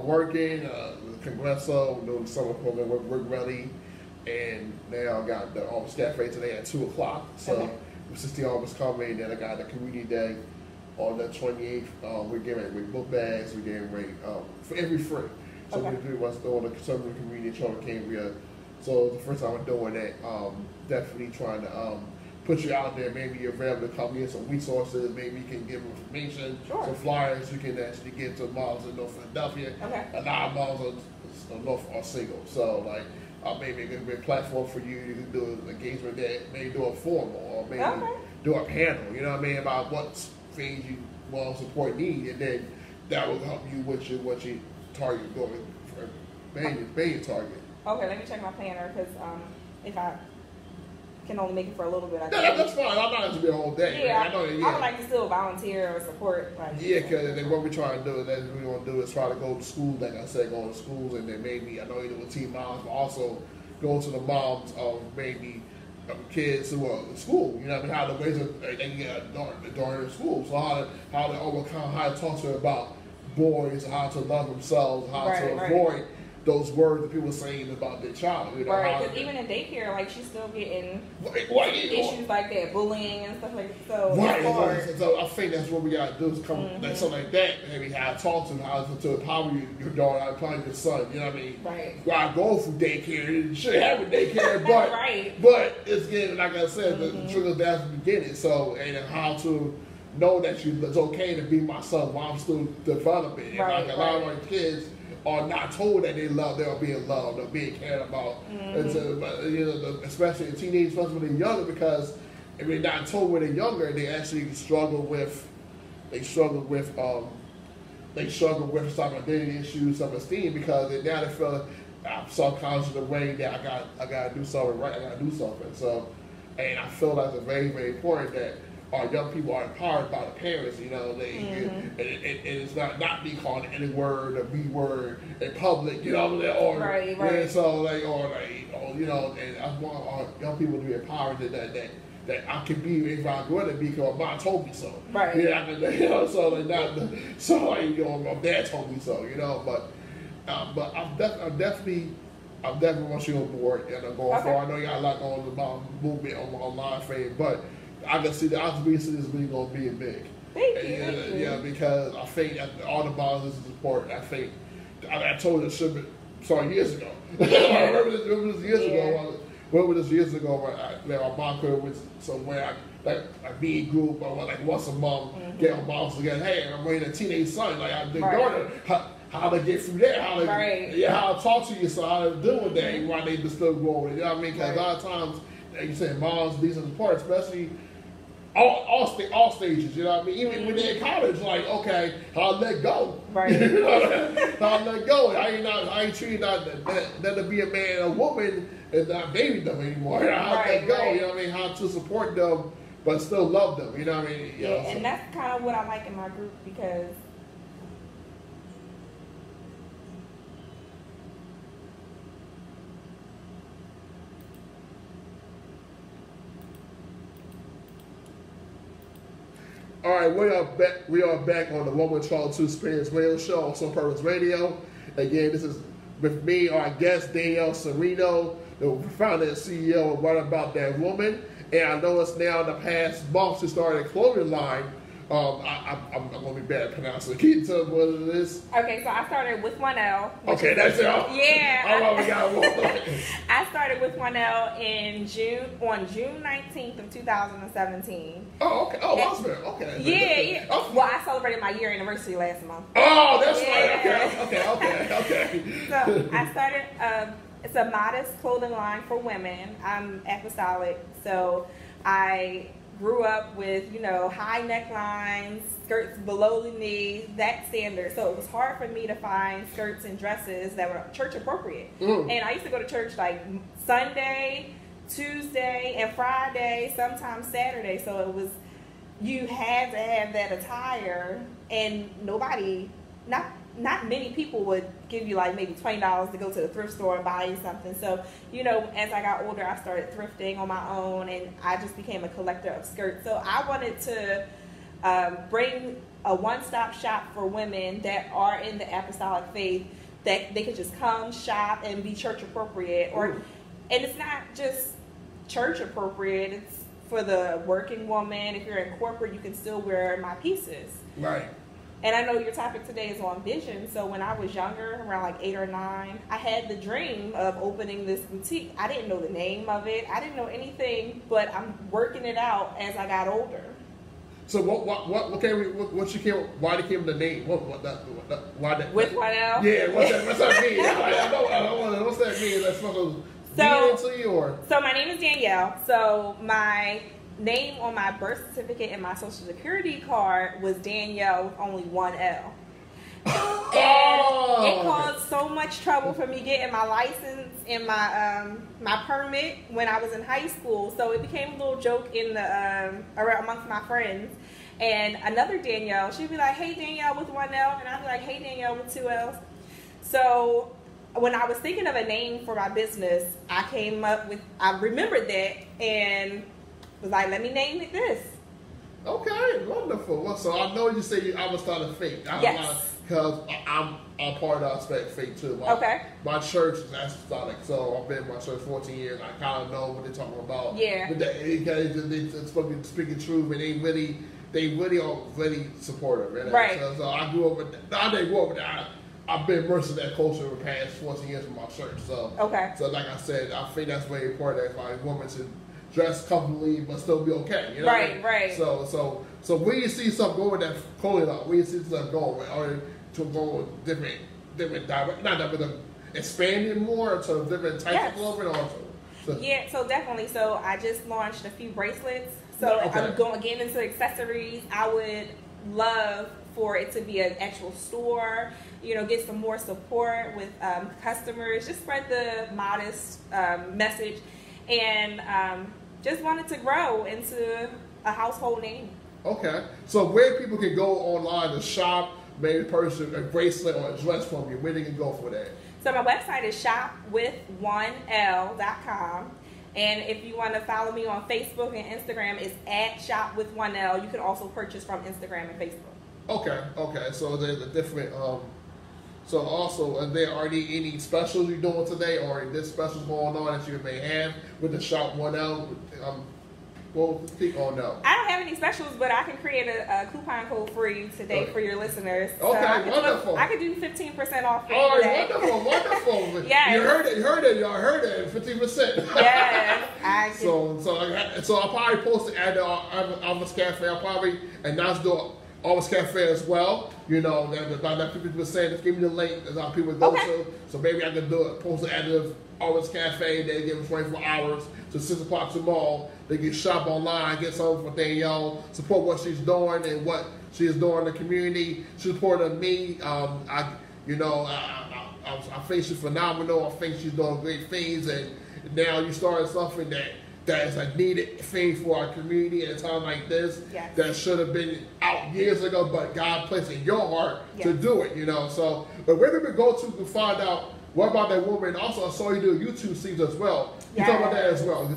Working, Congresso, doing the summer program, work ready, and now I got the August Cafe today at 2:00. So since the August coming, then I got the community day on the 28th. We're giving away book bags. We're giving away for every free. So we're doing what's on the conservative community in Charlotte, Cambria. So it's the first time I'm doing that. Definitely trying to put you out there. Maybe you're available to come here, some resources. Maybe you can give information, some flyers you can actually get to moms in North Philadelphia. A lot of moms are single. So maybe a good platform for you. You can do an engagement there, maybe do a formal, or maybe do a panel. You know what I mean, about what things you want support need, and then that will help you with what you target going for main target. Okay, let me check my planner, because if I can only make it for a little bit, that's fine. I'm not going to be a whole day. Yeah, I would like to still volunteer or support. Because what we're trying to do is try to go to schools, like I said, go to schools, and then maybe, I know you do with teen moms, but also go to the moms of maybe kids who are in school. You know what I mean? How the ways they can get during school. So how to overcome, how to talk to them about boys, how to love themselves, how to avoid those words that people are saying about their child. Because even in daycare, she's still getting issues like that, bullying and stuff like that. So so I think that's what we got to do, is come something like that, maybe how to talk to them, how to empower your daughter, how to empower your son. You know what I mean? Well, I go through daycare. You should have a daycare, but but it's getting, like I said, the triggers down at the beginning. So, and how to know that it's okay to be my son while I'm still developing. And a lot of my kids are not told that they are being loved or being cared about. And so, especially in teenagers, especially when they're younger, because if they're not told when they're younger, they actually struggle with some identity issues, self-esteem, because now they feel I'm subconscious in a way that I got to do something right. I got to do something. So, and I feel like it's very, very important that our young people are empowered by the parents, and it's not being called any word or B word in public, and so and I want our young people to be empowered that I can be if I'm going to be, because my mom told me so. My dad told me so, but I'm definitely want you on board, and I'm going for. I know you got a lot going on the mom movement online fame, but I can see the optimism is really going to be big. Thank you. Because I think that all the bonds is important. I think I told you years ago. I remember this years ago what was this years ago where my mom could was somewhere like me group or like once a month get our moms together. Hey, I'm raising a teenage son. Like I daughter, how to get through that? How to how to talk to your son, how to deal with that while they still growing. You know what I mean? Because a lot of times, like you said, moms, these are the parts, especially. All stages, you know what I mean? Even when they're in college, like, okay, I'll let go. Right. You know, I'll let go. I ain't treating that to be a man or woman and not baby them anymore. I'll let go, you know what I mean? How to support them, but still love them, you know what I mean? You know, and that's kind of what I like in my group because all right, we are back on the One with Charles Two Experience Radio Show on Some Purpose Radio. Again, this is with me, our guest, Danielle Cirino, the founder and CEO of What About That Woman. And I know it's now in the past month she started a clothing line. I'm going to be bad at pronouncing. Can you tell me what it is? Okay, so I started with 1L. Okay, that's it. Yeah. We got one. I started with 1L on June 19th of 2017. Oh, okay. Oh, awesome. Okay. Yeah. Okay. Well, I celebrated my year anniversary last month. Oh, that's right. Okay. So I started, it's a modest clothing line for women. I'm apostolic, so I grew up with, high necklines, skirts below the knee, that standard. So it was hard for me to find skirts and dresses that were church appropriate. And I used to go to church like Sunday, Tuesday, and Friday, sometimes Saturday. So it was, you had to have that attire, and not many people would give you like maybe $20 to go to the thrift store and buy you something. So, as I got older, I started thrifting on my own, and I just became a collector of skirts. So I wanted to bring a one-stop shop for women that are in the apostolic faith, that they could just come shop and be church appropriate. And it's not just church appropriate, it's for the working woman. If you're in corporate, you can still wear my pieces. Right. And I know your topic today is on vision. So when I was younger, around like 8 or 9, I had the dream of opening this boutique. I didn't know the name of it. I didn't know anything, but I'm working it out as I got older. So why became the name? Why that? With 1L? Yeah, what's that mean? I don't what's that mean? That's supposed to be into you, or? So my name is Danielle. So my name on my birth certificate and my social security card was Danielle with only 1L. And it caused so much trouble for me getting my license and my permit when I was in high school. So it became a little joke in the amongst my friends. And another Danielle, she'd be like, "Hey Danielle with 1L," and I'd be like, "Hey Danielle with 2Ls." So when I was thinking of a name for my business, I remembered that and was like, let me name it this. Okay, wonderful. Well, so I know you say I was starting faith. Yes. Because I'm part of that faith too. My church is apostolic, so I've been in my church 14 years. I kind of know what they're talking about. Yeah. But they're speaking truth, and they really are really supportive. Right. So I grew up with that. I didn't grow up with that. I've been immersed in that culture over the past 14 years in my church. So like I said, I think that's very important. That a woman should dress comfortably but still be okay. Right. So when you see something going with that clothing line, when you see something going, or to go with different expanding more to different types of clothing also. Yeah, so definitely. So I just launched a few bracelets. So I'm going again into accessories. I would love for it to be an actual store, get some more support with customers, just spread the modest message, and just wanted to grow into a household name. Okay, so where people can go online to shop, maybe purchase a bracelet or a dress from you, where they can go for that? So my website is shopwith1l.com. And if you want to follow me on Facebook and Instagram, it's @shopwith1l. You can also purchase from Instagram and Facebook. Okay. So there's a different. So also, are there any specials you're doing today, or this specials going on that you may have with the Shop 1L? Well, speak on that. I don't have any specials, but I can create a coupon code for you today for your listeners. Okay, wonderful. I could do 15% off for you. All right, wonderful. Yes. You heard it, y'all heard it, 15%. Yes. So I'll probably post it at the Office Cafe. I'll probably announce the Office Cafe as well. You know, that 50%. Just give me the link. That's how people go to. So maybe I can do it. Post it at the Office Cafe. They give them 24 hours to 6 o'clock tomorrow. They can shop online, get something for Danielle, support what she's doing and what she's doing in the community. She supported me. I think she's phenomenal. I think she's doing great things, and now you started something that is a needed thing for our community at a time like this. Yes. That should have been out years ago, but God placed in your heart to do it. You know, so but where did we go to find out what about that woman? Also, I saw you do a YouTube series as well. You talk about that as well.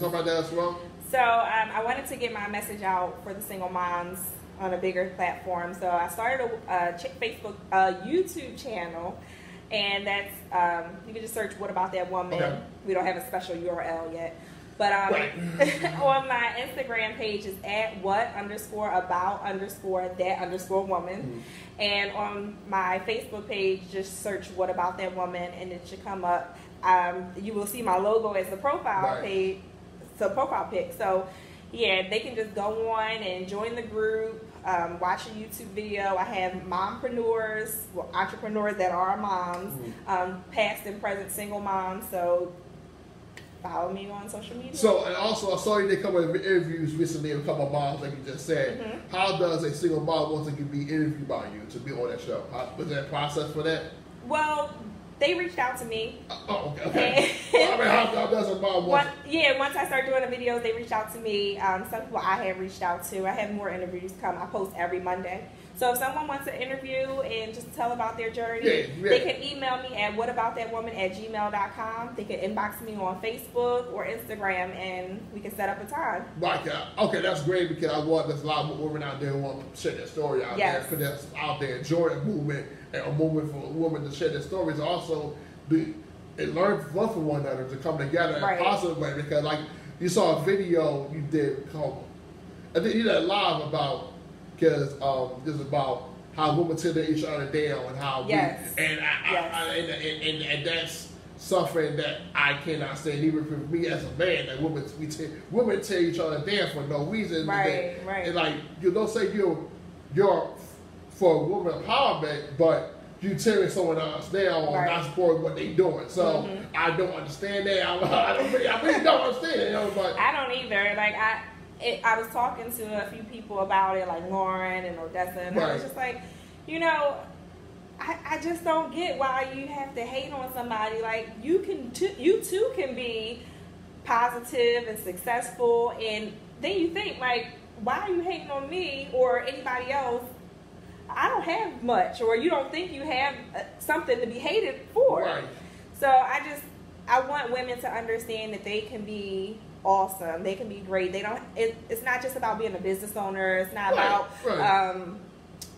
So I wanted to get my message out for the single moms on a bigger platform. So I started a YouTube channel, and that's you can just search "What About That Woman." Okay. We don't have a special URL yet, but on my Instagram page is at what_about_that_woman, and on my Facebook page just search "What About That Woman" and it should come up. You will see my logo as the profile page. So profile pic. So yeah, they can just go on and join the group, watch a YouTube video. I have mompreneurs, entrepreneurs that are moms, past and present single moms. So follow me on social media. So, and also I saw you did a couple of interviews recently with a couple of moms, like you just said. How does a single mom want to be interviewed by you to be on that show? Was there a process for that? Well, they reached out to me. Okay. I mean, how does a mom want? Once I started doing the videos, they reached out to me. Some people I have reached out to. I have more interviews come. I post every Monday. So if someone wants to interview and just tell about their journey, they can email me at whataboutthatwoman@gmail.com. They can inbox me on Facebook or Instagram, and we can set up a time. Okay, that's great because there's a lot of women out there who want to share their story out there, put that out there, join a movement, and a movement for women to share their stories. Also, learn from one another to come together in a positive way. Because like you saw a video you did called, I think you did a live about. Because this is about how women tear each other down and how and that's something that I cannot stand even for me as a man, that women tear each other down for no reason. And like you don't say you're for woman empowerment, but you tearing someone else down or not supporting what they doing. So I don't understand that. I really don't understand it. You know, but I don't either. Like I was talking to a few people about it, like Lauren and Odessa, and I was just like, you know, I just don't get why you have to hate on somebody. Like you too can be positive and successful, and then you think like, why are you hating on me or anybody else? I don't have much, or you don't think you have something to be hated for. Right. So I want women to understand that they can be awesome. They can be great. It's not just about being a business owner. It's not about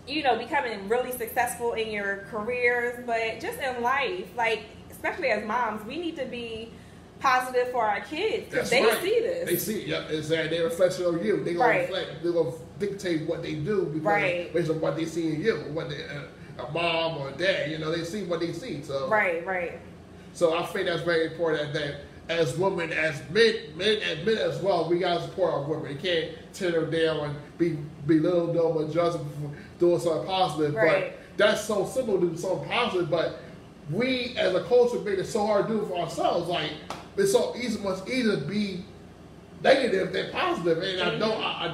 becoming really successful in your careers, but just in life. Like especially as moms, we need to be positive for our kids because see this. They see it. Exactly. They reflection on you. They gonna reflect. They're gonna dictate what they do based on what they see in you. What a mom or a dad, they see what they see. So So I think that's very important that as women, as men as well, we gotta support our women. You can't tear them down and belittle them or judge them for doing something positive. But that's so simple to do something positive. But we as a culture make it so hard to do it for ourselves. Like it's so much easier to be negative than positive. And I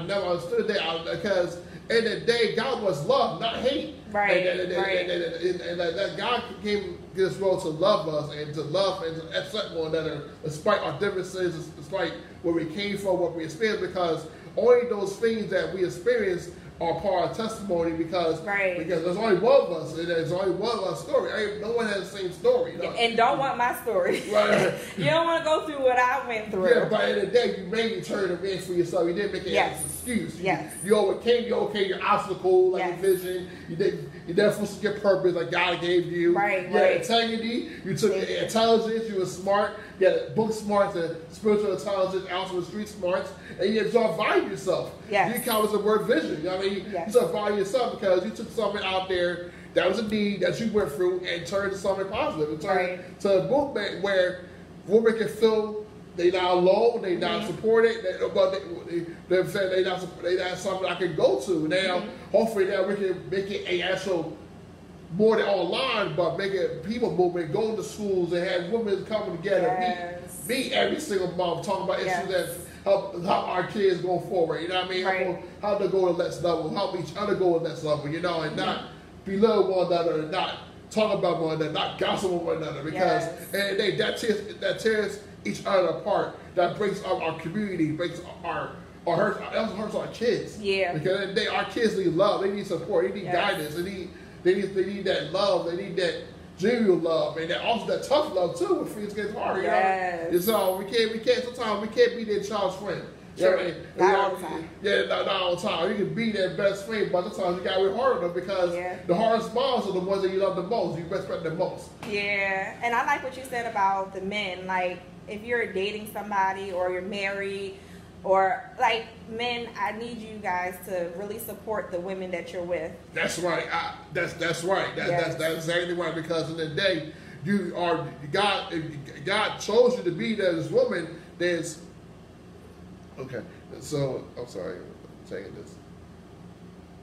never understood that because in the day God was love, not hate. And that God came this world to love us and to love and to accept one another despite our differences, despite where we came from, what we experienced, because only those things that we experience are part of testimony because there's only one of us and there's only one of our story. No one has the same story. And don't want my story. You don't want to go through what I went through. Yeah, but in the day you made turn the in for yourself. You didn't make it as an excuse. You overcame your obstacle, like your vision. You didn't fulfill your purpose like God gave you. You had integrity. You took your intelligence. You were smart. got book smarts and spiritual intelligence, also street smarts, and you start valuing yourself. Yes. You count as the word vision. You know what I mean? Yes. You start valuing yourself because you took something out there that was a need that you went through and turned to something positive. And turned to a movement where women can feel they're not alone, they're not supported, they're saying they're not something I can go to. Now, hopefully now we can make it a actual, more than online, but make it a people movement, go to schools and have women coming together, meet every single month, talking about issues that help our kids go forward, you know what I mean? How to go to the next level, help each other go to the next level, you know, and not belittle one another, and not talk about one another, not gossip with one another, because and that tears each other apart. That breaks up our community, breaks our hurts our kids. Yeah. Because our kids need love, they need support, they need guidance, they need that love, they need that genuine love, and also that tough love too when things get hard. You know? And so we can't sometimes we can't be their child's friend. Sure. You know what I mean? Not all the time. Yeah, not all the time. You can be their best friend, but sometimes you gotta be hard on them because the hardest moms are the ones that you love the most, you respect the most. Yeah, and I like what you said about the men. Like, if you're dating somebody or you're married, or like men, I need you guys to really support the women that you're with. That's right. That's right. That's exactly right. Because in the day, God chose you to be this woman. There's okay. So I'm sorry, I'm taking this.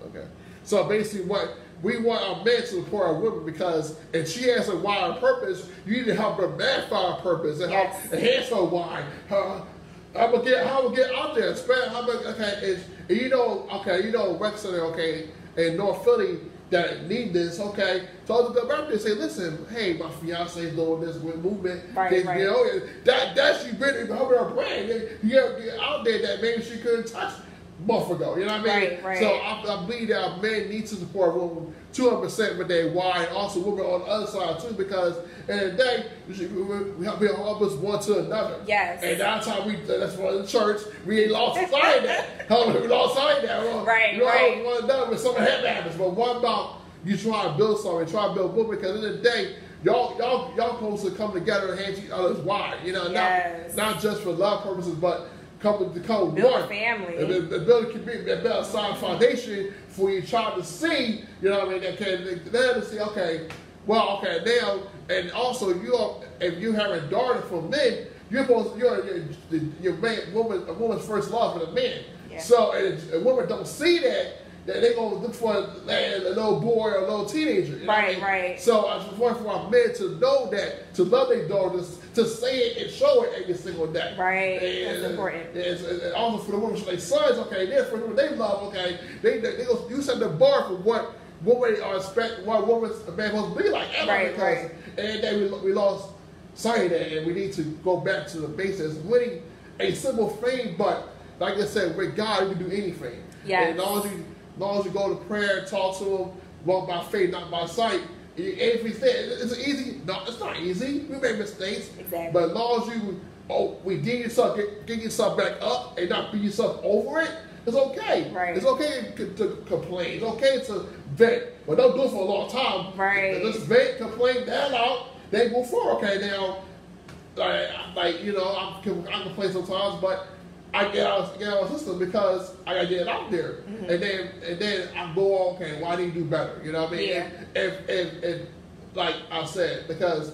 Okay. So basically, what we want our men to support our women, because if she has a wild purpose, you need to help her man find a purpose and help enhance her why. How we get out there. Wexler, in North Philly that need this, okay. So I'll go back there and say, listen, hey, my fiance is doing this movement. You know, that she been helping her brand. You get out there that maybe she couldn't touch a month ago. You know what I mean? So I believe that our men need to support women 200% with their why, and also women on the other side too, because in the day we help us one to another. Yes. And that's how that's why the church we lost sight of that. We lost sight of that. We one another when something happens. But what about you try to build something, try to build women? Because in the day, y'all supposed to come together and hand each other's why. You know, not just for love purposes, but build one family, and build a community, and build a solid foundation for your child to see. You know what I mean? That can to see. Now, and also if you have a daughter from men, you're a woman's first love for the man. Yeah. So if a woman don't see that they gonna look for a little boy or a little teenager. You know what I mean? Right. So I just want for our men to know that, to love their daughters, to say it and show it every single day. Right. That's important. And also for the women, for their sons, okay, they're for them, they love, okay, you set the bar for what women are expect, what a man supposed to be like. And then we lost sight of that, and we need to go back to the basics. Winning a simple thing, but like I said, with God, you can do anything. Yeah. And as long as you go to prayer, talk to him, walk by faith, not by sight, everything. It's easy. No, it's not easy. We make mistakes. Exactly. But as long as you, get yourself back up and not beat yourself over it, it's okay. Right. It's okay to complain. It's okay to vent, but don't do it for a long time. Right. Just vent, complain, that out, then go forward. Okay, now, I complain sometimes, but I get out of the system because I gotta get it out there, and then I go on. Okay, why do you do better? You know what I mean? Yeah. If like I said, because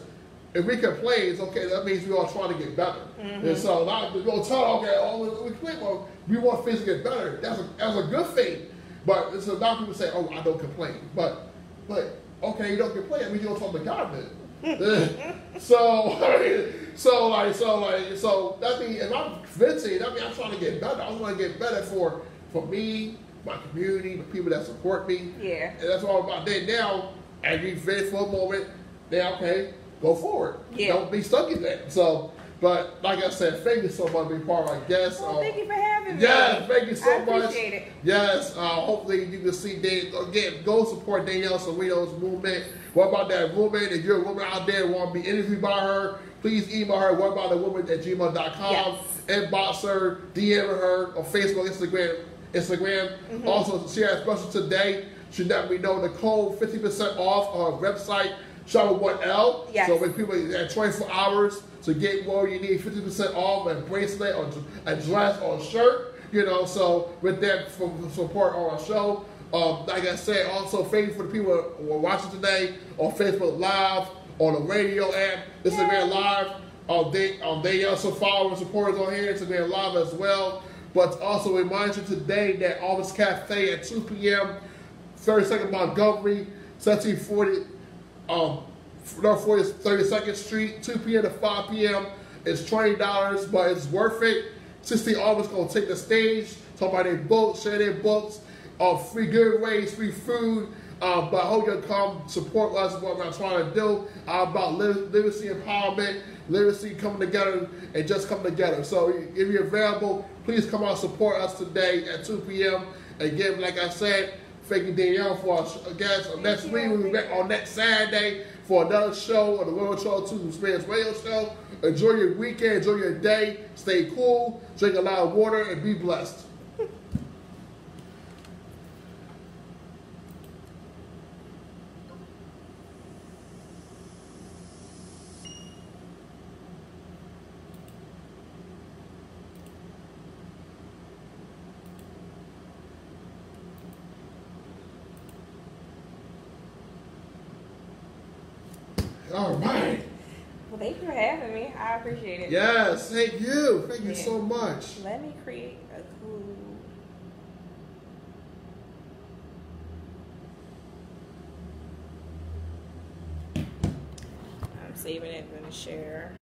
if we complain, it's okay. That means we all trying to get better. And so a lot of people tell, we complain. Well, we want things to get better. That's a good thing. But it's a lot of people say, oh, I don't complain. But okay, you don't complain. I mean, you don't talk to God then. So that means if I'm venting, that means I'm trying to get better. I want to get better for me, my community, the people that support me. Yeah. And that's all about that. Now, as you vent for a moment, now okay, go forward. Yeah. Don't be stuck in that. So, but like I said, thank you so much for being part of our guest. Well, thank you for having me. Yes, thank you so much. I appreciate it. Yes, hopefully you can see again, go support Danielle Cirino's movement. What about that woman? If you're a woman out there and want to be interviewed by her, please email her. What about the woman at gmail.com? Yes. Inbox her, DM her on Facebook, Instagram. Also, she has a special today. She let me know the code 50% off on her website, Shop1L. Yes. So when people at 24 hours, to get more. You need 50% off a bracelet or a dress or a shirt. You know, so with that, for support on our show. Like I said, also thank you for the people who are watching today on Facebook Live, on the radio app, Instagram Live. They also follow and support us on here, Instagram Live as well. But also remind you today that Office Cafe at 2 p.m., 32nd Montgomery, 1740, North 32nd Street, 2 p.m. to 5 p.m. It's $20, but it's worth it. 60 Office going to take the stage, talk about their books, share their books, free giveaways, free food. But I hope you'll come support us, what we're trying to do, about literacy empowerment, literacy coming together, and just coming together. So if you're available, please come out and support us today at 2 p.m. Again, like I said, thank you, Danielle, for our guest. Next week, we'll be back on next Saturday for another show on the World Show 2 Spanish Radio Show. Enjoy your weekend, enjoy your day, stay cool, drink a lot of water, and be blessed. All right. Well, thank you for having me. I appreciate it. Yes, thank you. Thank you so much. Let me create a cool... I'm saving it and share.